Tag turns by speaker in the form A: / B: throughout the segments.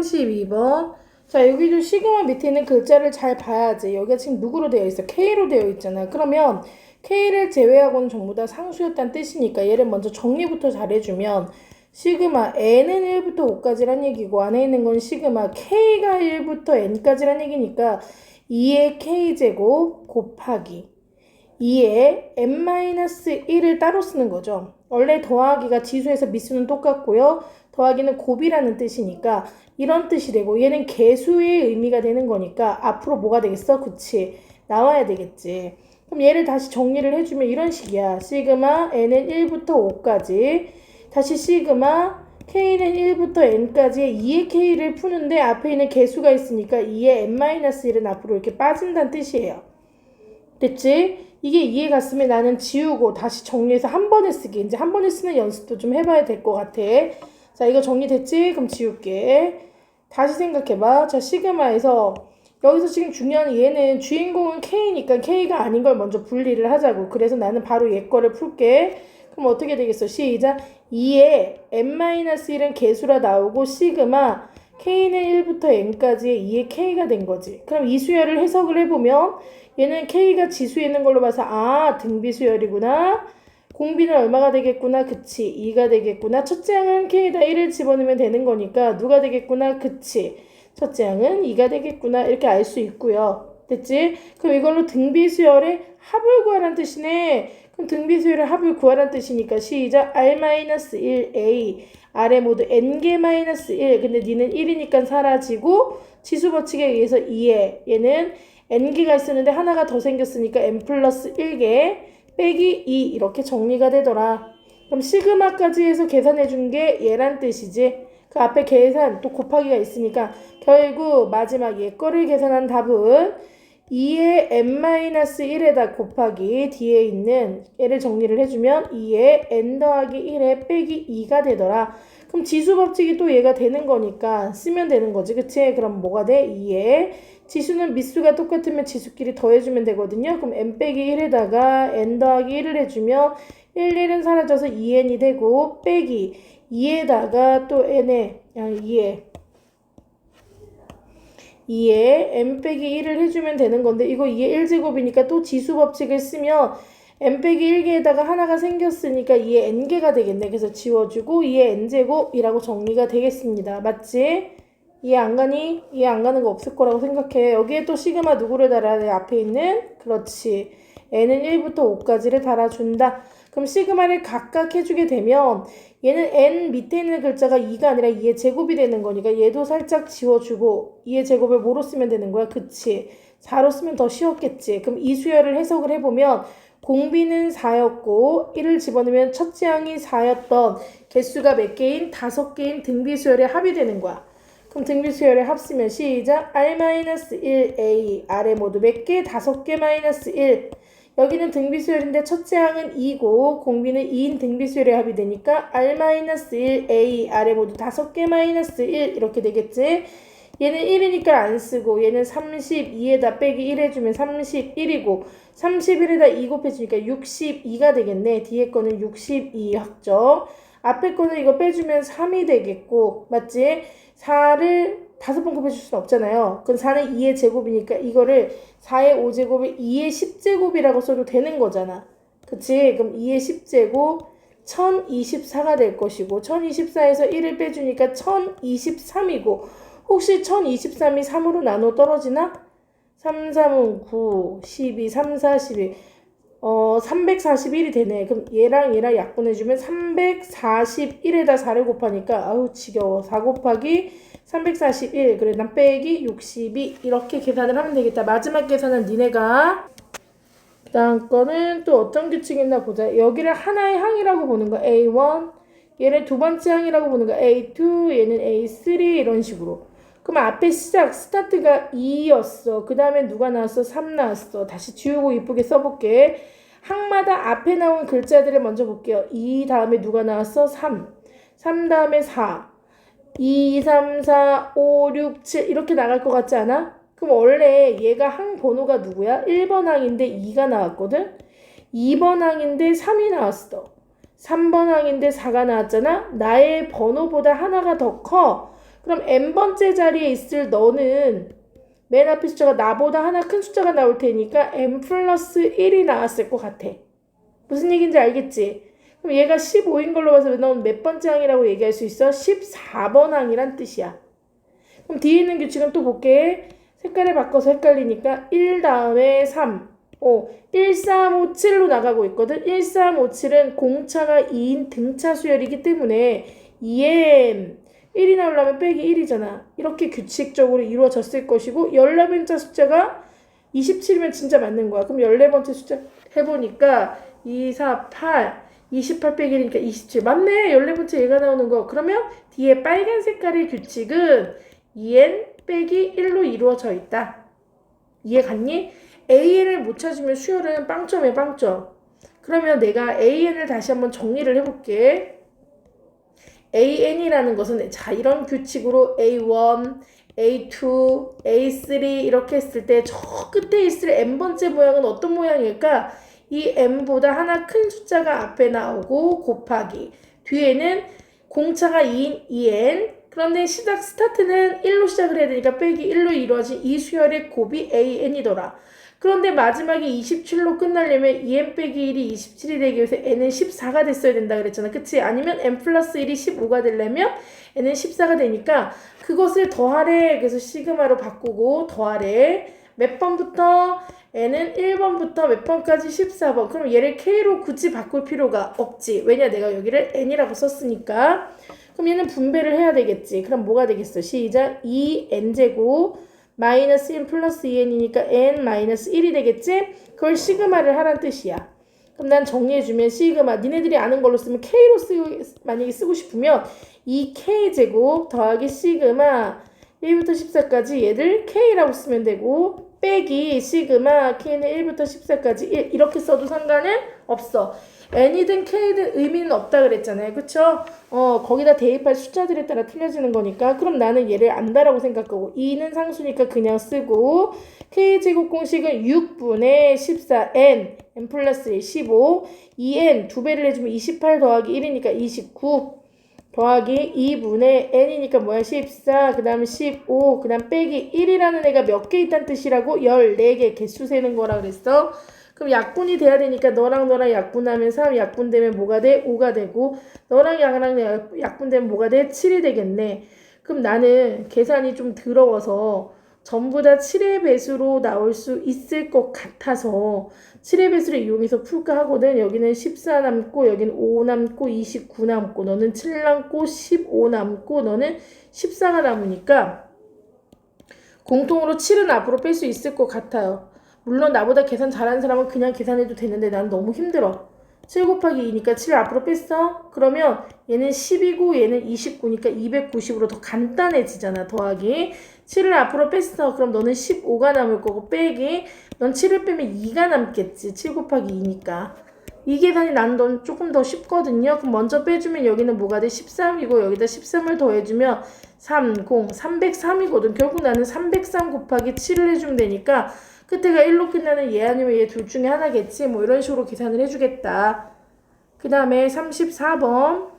A: 32번. 자, 여기도 시그마 밑에 있는 글자를 잘 봐야지. 여기가 지금 누구로 되어 있어? K로 되어 있잖아. 그러면 K를 제외하고는 전부 다 상수였다는 뜻이니까 얘를 먼저 정리부터 잘 해주면 시그마 n은 1부터 5까지란 얘기고 안에 있는 건 시그마 K가 1부터 n까지란 얘기니까 2의 K제곱 곱하기 2의 n-1을 따로 쓰는 거죠. 원래 더하기가 지수에서 미수는 똑같고요. 더하기는 곱이라는 뜻이니까 이런 뜻이 되고 얘는 개수의 의미가 되는 거니까 앞으로 뭐가 되겠어? 그치? 나와야 되겠지. 그럼 얘를 다시 정리를 해주면 이런 식이야. 시그마 n은 1부터 5까지 다시 시그마 k는 1부터 n까지의 2의 k를 푸는데 앞에 있는 개수가 있으니까 2의 n-1은 앞으로 이렇게 빠진다는 뜻이에요. 됐지? 이게 이해 갔으면 나는 지우고 다시 정리해서 한 번에 쓰기. 이제 한 번에 쓰는 연습도 좀 해봐야 될 것 같아. 자, 이거 정리됐지? 그럼 지울게. 다시 생각해봐. 자, 시그마에서 여기서 지금 중요한 얘는 주인공은 K니까 K가 아닌 걸 먼저 분리를 하자고. 그래서 나는 바로 얘 거를 풀게. 그럼 어떻게 되겠어? 시작. 2에 n-1은 개수라 나오고 시그마 K는 1부터 n까지의 2의 K가 된 거지. 그럼 이 수열을 해석을 해보면 얘는 K가 지수에 있는 걸로 봐서 아 등비수열이구나. 공비는 얼마가 되겠구나. 그치. 2가 되겠구나. 첫째 항은 K에다 1을 집어넣으면 되는 거니까 누가 되겠구나. 그치. 첫째 항은 2가 되겠구나. 이렇게 알 수 있고요. 됐지? 그럼 이걸로 등비수열의 합을 구하라는 뜻이네. 그럼 등비수열의 합을 구하라는 뜻이니까 시작. R-1A 아래 모두 n개-1 근데 니는 1이니까 사라지고 지수 법칙에 의해서 2에 얘는 n개가 있었는데 하나가 더 생겼으니까 n 플러스 1개 빼기 2 이렇게 정리가 되더라. 그럼 시그마까지 해서 계산해 준 게 얘란 뜻이지. 그 앞에 계산 또 곱하기가 있으니까 결국 마지막 얘 거를 계산한 답은 2의 n-1에다 곱하기 뒤에 있는 얘를 정리를 해주면 2의 n 더하기 1에 빼기 2가 되더라. 그럼 지수 법칙이 또 얘가 되는 거니까 쓰면 되는 거지. 그치? 그럼 뭐가 돼? 2의 지수는 밑수가 똑같으면 지수끼리 더해주면 되거든요. 그럼 n 빼기 1에다가 n 더하기 1을 해주면 1은 사라져서 2n이 되고 빼기 2에다가 또 n에 2에 n 빼기 1을 해주면 되는 건데 이거 2의 1제곱이니까 또 지수 법칙을 쓰면 n 빼기 1개에다가 하나가 생겼으니까 2의 n개가 되겠네. 그래서 지워주고 2의 n제곱이라고 정리가 되겠습니다. 맞지? 이해 안 가니? 이해 안 가는 거 없을 거라고 생각해. 여기에 또 시그마 누구를 달아야 돼? 앞에 있는? 그렇지. n은 1부터 5까지를 달아준다. 그럼 시그마를 각각 해주게 되면 얘는 n 밑에 있는 글자가 2가 아니라 2의 제곱이 되는 거니까 얘도 살짝 지워주고 2의 제곱을 뭐로 쓰면 되는 거야? 그치? 4로 쓰면 더 쉬웠겠지. 그럼 이 수열을 해석을 해보면 공비는 4였고 1을 집어넣으면 첫째 항이 4였던 개수가 몇 개인? 5개인 등비수열의 합이 되는 거야. 그럼 등비수열의 합 쓰면 시작. R-1A 아래 모두 몇 개? 5개 마이너스 1. 여기는 등비수열인데 첫째 항은 2고 공비는 2인 등비수열의 합이 되니까 R-1A 아래 모두 5개 마이너스 1 이렇게 되겠지. 얘는 1이니까 안 쓰고 얘는 32에다 빼기 1 해주면 31이고 31에다 2 곱해주니까 62가 되겠네. 뒤에 거는 62 확정. 앞에 거는 이거 빼주면 3이 되겠고 맞지? 4를 5번 곱해줄 수는 없잖아요. 그럼 4는 2의 제곱이니까 이거를 4의 5제곱을 2의 10제곱이라고 써도 되는 거잖아. 그치? 그럼 2의 10제곱 1024가 될 것이고 1024에서 1을 빼주니까 1023이고 혹시 1023이 3으로 나눠 떨어지나? 3, 3은 9, 12, 3, 4, 12 341이 되네. 그럼 얘랑 약분해주면 341에다 4를 곱하니까 아우 지겨워. 4 곱하기 341 그래 난 빼기 62 이렇게 계산을 하면 되겠다. 마지막 계산은 니네가 그 다음 거는 또 어떤 규칙이 있나 보자. 여기를 하나의 항이라고 보는 거 A1 얘를 두 번째 항이라고 보는 거 A2 얘는 A3 이런 식으로. 그럼 앞에 시작 스타트가 2였어. 그 다음에 누가 나왔어? 3 나왔어. 다시 지우고 이쁘게 써볼게. 항마다 앞에 나온 글자들을 먼저 볼게요. 2 다음에 누가 나왔어? 3 다음에 4 2, 3, 4, 5, 6, 7 이렇게 나갈 것 같지 않아? 그럼 원래 얘가 항 번호가 누구야? 1번 항인데 2가 나왔거든? 2번 항인데 3이 나왔어. 3번 항인데 4가 나왔잖아? 나의 번호보다 하나가 더 커. 그럼 n번째 자리에 있을 너는 맨 앞에 숫자가 나보다 하나 큰 숫자가 나올 테니까 n 플러스 1이 나왔을 것 같아. 무슨 얘기인지 알겠지? 그럼 얘가 15인 걸로 봐서 넌 몇 번째 항이라고 얘기할 수 있어? 14번 항이란 뜻이야. 그럼 뒤에 있는 규칙은 또 볼게. 색깔을 바꿔서 헷갈리니까 1 다음에 3, 5, 1, 3, 5, 7로 나가고 있거든. 1, 3, 5, 7은 공차가 2인 등차 수열이기 때문에 2n 1이 나오려면 빼기 1이잖아. 이렇게 규칙적으로 이루어졌을 것이고 14번째 숫자가 27이면 진짜 맞는 거야. 그럼 14번째 숫자 해보니까 2, 4, 8, 28 빼기 1이니까 27. 맞네. 14번째 얘가 나오는 거. 그러면 뒤에 빨간 색깔의 규칙은 2n 빼기 1로 이루어져 있다. 이해 갔니? an을 못 찾으면 수열은 빵점이야, 빵점. 그러면 내가 an을 다시 한번 정리를 해볼게. an이라는 것은 자 이런 규칙으로 a1, a2, a3 이렇게 했을 때 저 끝에 있을 n번째 모양은 어떤 모양일까? 이 n보다 하나 큰 숫자가 앞에 나오고 곱하기 뒤에는 공차가 2인 2n 그런데 스타트는 1로 시작을 해야 되니까 빼기 1로 이루어진 이 수열의 곱이 an이더라. 그런데 마지막에 27로 끝나려면 2n 빼기 1이 27이 되기 위해서 n은 14가 됐어야 된다 그랬잖아. 그치? 아니면 n 플러스 1이 15가 되려면 n은 14가 되니까 그것을 더하래. 그래서 시그마로 바꾸고 더하래. 몇 번부터? n은 1번부터 몇 번까지? 14번. 그럼 얘를 k로 굳이 바꿀 필요가 없지. 왜냐? 내가 여기를 n이라고 썼으니까. 그럼 얘는 분배를 해야 되겠지. 그럼 뭐가 되겠어? 시작. 2n제곱 마이너스 1 플러스 2n이니까 n 마이너스 1이 되겠지? 그걸 시그마를 하란 뜻이야. 그럼 난 정리해주면 시그마 니네들이 아는 걸로 쓰면 k로 만약에 쓰고 싶으면 2k제곱 더하기 시그마 1부터 14까지 얘를 k라고 쓰면 되고 빼기 시그마 k는 1부터 14까지 1 이렇게 써도 상관은 없어. n이든 k든 의미는 없다 그랬잖아요. 그쵸? 거기다 대입할 숫자들에 따라 틀려지는 거니까 그럼 나는 얘를 안다라고 생각하고 2는 상수니까 그냥 쓰고 k제곱 공식은 6분의 14n n 플러스 1 15 2n 두 배를 해주면 28 더하기 1이니까 29 더하기 2분의 n이니까 뭐야 14 그 다음에 15 그 다음 빼기 1이라는 애가 몇 개 있다는 뜻이라고? 14개 개수 세는 거라 그랬어. 그럼 약분이 돼야 되니까 너랑 약분하면 3 약분되면 뭐가 돼? 5가 되고 너랑 약분되면 뭐가 돼? 7이 되겠네. 그럼 나는 계산이 좀 더러워서 전부 다 7의 배수로 나올 수 있을 것 같아서 7의 배수를 이용해서 풀까 하거든. 여기는 14 남고 여기는 5 남고 29 남고 너는 7 남고 15 남고 너는 14가 남으니까 공통으로 7은 앞으로 뺄 수 있을 것 같아요. 물론 나보다 계산 잘하는 사람은 그냥 계산해도 되는데 난 너무 힘들어. 7 곱하기 2니까 7을 앞으로 뺐어? 그러면 얘는 10이고 얘는 29니까 290으로 더 간단해지잖아. 더하기 7을 앞으로 뺐어. 그럼 너는 15가 남을 거고 빼기 넌 7을 빼면 2가 남겠지. 7 곱하기 2니까. 이 계산이 난 조금 더 쉽거든요. 그럼 먼저 빼주면 여기는 뭐가 돼? 13이고 여기다 13을 더해주면 303이거든. 결국 나는 303 곱하기 7을 해주면 되니까 끝에가 1로 끝나는 얘 아니면 얘 둘 중에 하나겠지. 뭐 이런 식으로 계산을 해주겠다. 그 다음에 34번.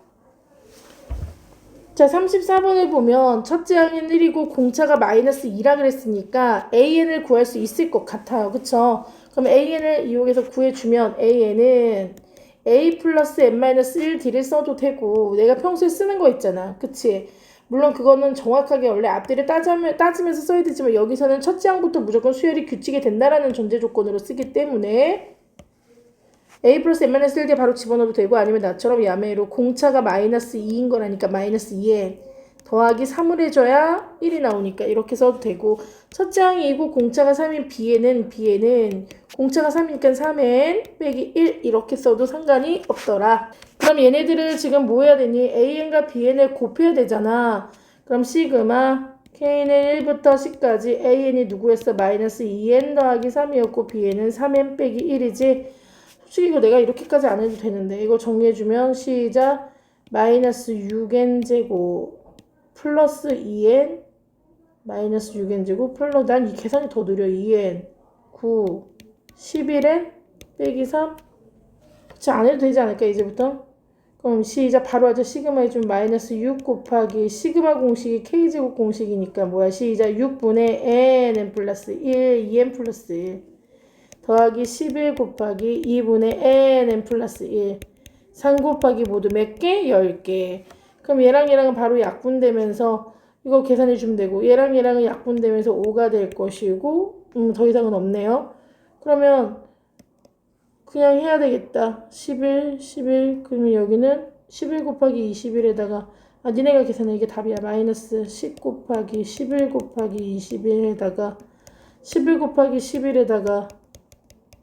A: 자, 34번을 보면 첫째 항은 1이고 공차가 마이너스 2라 그랬으니까 an을 구할 수 있을 것 같아요. 그쵸? 그럼 an을 이용해서 구해주면 an은 a 플러스 n-1 d를 써도 되고 내가 평소에 쓰는 거 있잖아. 그치? 물론 그거는 정확하게 원래 앞뒤를 따지면서 써야 되지만 여기서는 첫째 항부터 무조건 수열이 규칙이 된다라는 전제 조건으로 쓰기 때문에 a 플러스 n-1대 바로 집어넣어도 되고 아니면 나처럼 야매로 공차가 마이너스 2인 거라니까 마이너스 2에 더하기 3을 해줘야 1이 나오니까 이렇게 써도 되고 첫째 항이 2고 공차가 3인 b에는 공차가 3이니까 3n 빼기 1 이렇게 써도 상관이 없더라. 그럼 얘네들을 지금 뭐 해야 되니? an과 bn을 곱해야 되잖아. 그럼 시그마 k는 1부터 10까지 an이 누구였어? 마이너스 2n 더하기 3이었고 bn은 3n 빼기 1이지. 솔직히 이거 내가 이렇게까지 안 해도 되는데 이거 정리해주면 시작 마이너스 6n 제곱 플러스 2n 마이너스 6n 제곱 플러스 난 이 계산이 더 느려 2n 9 11n 빼기 3 그치 안 해도 되지 않을까 이제부터 그럼 시작 바로 하자. 시그마 해주면 마이너스 6 곱하기 시그마 공식이 k제곱 공식이니까 뭐야. 시작 6분의 n 플러스 1 2n 플러스 1 더하기 11 곱하기 2분의 n 플러스 1 3 곱하기 모두 몇 개? 10개. 그럼 얘랑 얘랑은 바로 약분되면서 이거 계산해주면 되고 얘랑 얘랑은 약분되면서 5가 될 것이고 더 이상은 없네요. 그러면 그냥 해야 되겠다. 11 그러면 여기는 11 곱하기 21에다가 니네가 계산해. 이게 답이야. 마이너스 10 곱하기 11 곱하기 21에다가 11 곱하기 11에다가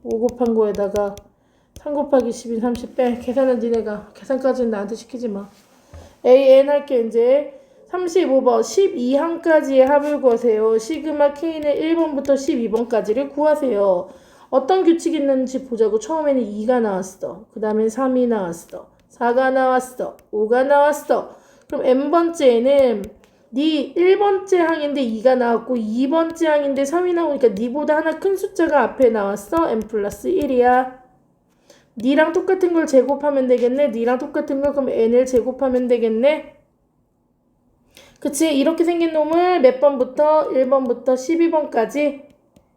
A: 5 곱한 거에다가 3 곱하기 12 30 빼. 계산은 니네가. 계산까지는 나한테 시키지 마. AN 할게. 이제 35번 12항까지의 합을 구하세요. 시그마 K는 1번부터 12번까지를 구하세요. 어떤 규칙이 있는지 보자고. 처음에는 2가 나왔어. 그 다음엔 3이 나왔어. 4가 나왔어. 5가 나왔어. 그럼 n번째에는 네 1번째 항인데 2가 나왔고 2번째 항인데 3이 나오니까 니보다 하나 큰 숫자가 앞에 나왔어. n 플러스 1이야. 니랑 똑같은 걸 제곱하면 되겠네. 니랑 똑같은 걸 그럼 n을 제곱하면 되겠네. 그치? 이렇게 생긴 놈을 몇 번부터? 1번부터 12번까지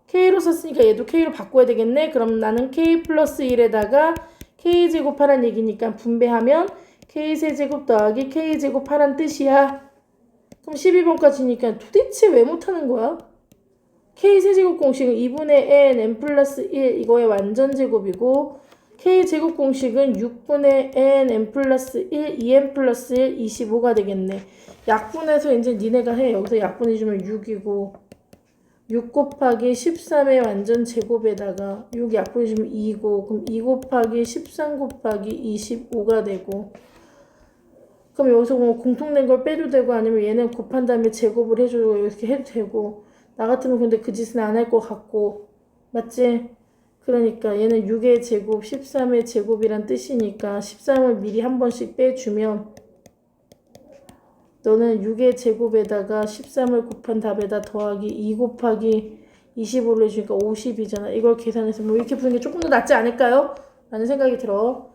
A: K로 썼으니까 얘도 K로 바꿔야 되겠네. 그럼 나는 K 플러스 1에다가 K제곱하란 얘기니까 분배하면 K세제곱 더하기 K제곱하란 뜻이야. 그럼 12번까지니까 도대체 왜 못하는 거야? K세제곱 공식은 2분의 n 플러스 1 이거의 완전제곱이고 K제곱 공식은 6분의 n 플러스 1 2n 플러스 1 25가 되겠네. 약분해서 이제 니네가 해. 여기서 약분해주면 6이고 6 곱하기 13의 완전 제곱에다가 6 약분해주면 2고 그럼 2 곱하기 13 곱하기 25가 되고 그럼 여기서 뭐 공통된 걸 빼도 되고 아니면 얘는 곱한 다음에 제곱을 해주고 이렇게 해도 되고 나 같으면 근데 그 짓은 안 할 것 같고 맞지? 그러니까 얘는 6의 제곱 13의 제곱이란 뜻이니까 13을 미리 한 번씩 빼주면 너는 6의 제곱에다가 13을 곱한 답에다 더하기 2 곱하기 25를 해주니까 50이잖아. 이걸 계산해서 뭐 이렇게 푸는 게 조금 더 낫지 않을까요? 라는 생각이 들어.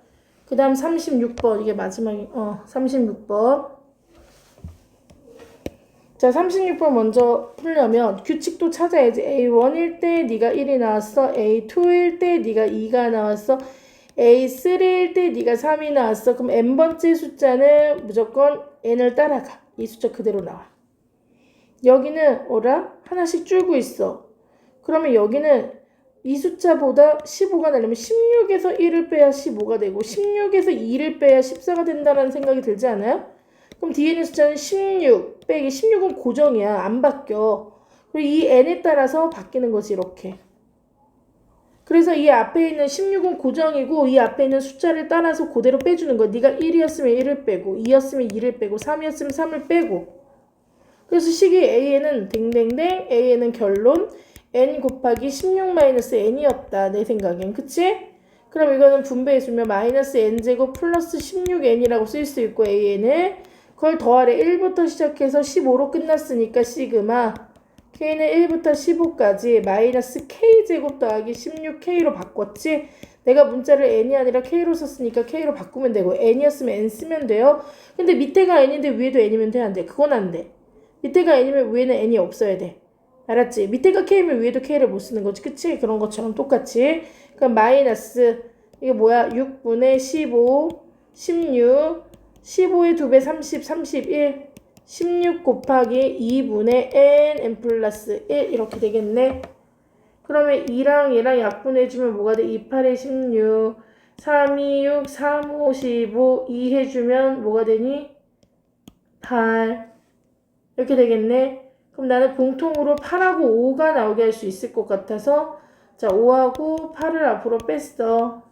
A: 그 다음 36번. 이게 마지막이 36번. 자 36번 먼저 풀려면 규칙도 찾아야지. A1일 때 네가 1이 나왔어. A2일 때 네가 2가 나왔어. A3일 때 네가 3이 나왔어. 그럼 n번째 숫자는 무조건 n을 따라가. 이 숫자 그대로 나와. 여기는 하나씩 줄고 있어. 그러면 여기는 이 숫자보다 15가 나려면 16에서 1을 빼야 15가 되고 16에서 2를 빼야 14가 된다는 생각이 들지 않아요? 그럼 뒤에 있는 숫자는 16 빼기 16은 고정이야. 안 바뀌어. 그리고 이 n에 따라서 바뀌는 거지 이렇게. 그래서 이 앞에 있는 16은 고정이고 이 앞에 있는 숫자를 따라서 그대로 빼주는 거야. 네가 1이었으면 1을 빼고 2였으면 2를 빼고 3이었으면 3을 빼고 그래서 식이 A에는 댕댕댕 A에는 결론 n 곱하기 16-n이었다. 내 생각엔. 그치? 그럼 이거는 분배해주면 마이너스 n제곱 플러스 16n이라고 쓸 수 있고 A에는 그걸 더하래. 1부터 시작해서 15로 끝났으니까 시그마 K는 1부터 15까지 마이너스 K제곱 더하기 16K로 바꿨지? 내가 문자를 N이 아니라 K로 썼으니까 K로 바꾸면 되고 N이었으면 N 쓰면 돼요. 근데 밑에가 N인데 위에도 N이면 돼? 안 돼? 그건 안 돼. 밑에가 N이면 위에는 N이 없어야 돼. 알았지? 밑에가 K면 위에도 K를 못 쓰는 거지. 그치? 그런 것처럼 똑같이. 그럼 마이너스 이게 뭐야? 6분의 15, 16, 15의 2배 30, 31 16 곱하기 2분의 n 플러스 1 이렇게 되겠네. 그러면 2랑 얘랑 약분해주면 뭐가 돼? 2, 8에 16, 3, 2, 6, 3, 5, 15, 2 해주면 뭐가 되니? 8 이렇게 되겠네. 그럼 나는 공통으로 8하고 5가 나오게 할 수 있을 것 같아서 자 5하고 8을 앞으로 뺐어.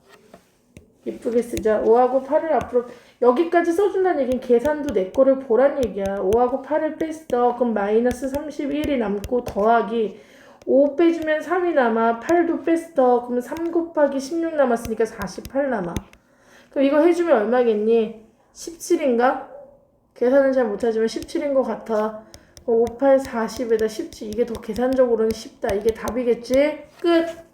A: 예쁘게 쓰자. 5하고 8을 앞으로 여기까지 써준다는 얘기는 계산도 내 거를 보란 얘기야. 5하고 8을 뺐어. 그럼 마이너스 31이 남고 더하기 5 빼주면 3이 남아. 8도 뺐어. 그럼 3 곱하기 16 남았으니까 48 남아. 그럼 이거 해주면 얼마겠니? 17인가? 계산은 잘 못하지만 17인 것 같아. 5, 8, 40에다 17. 이게 더 계산적으로는 쉽다. 이게 답이겠지? 끝!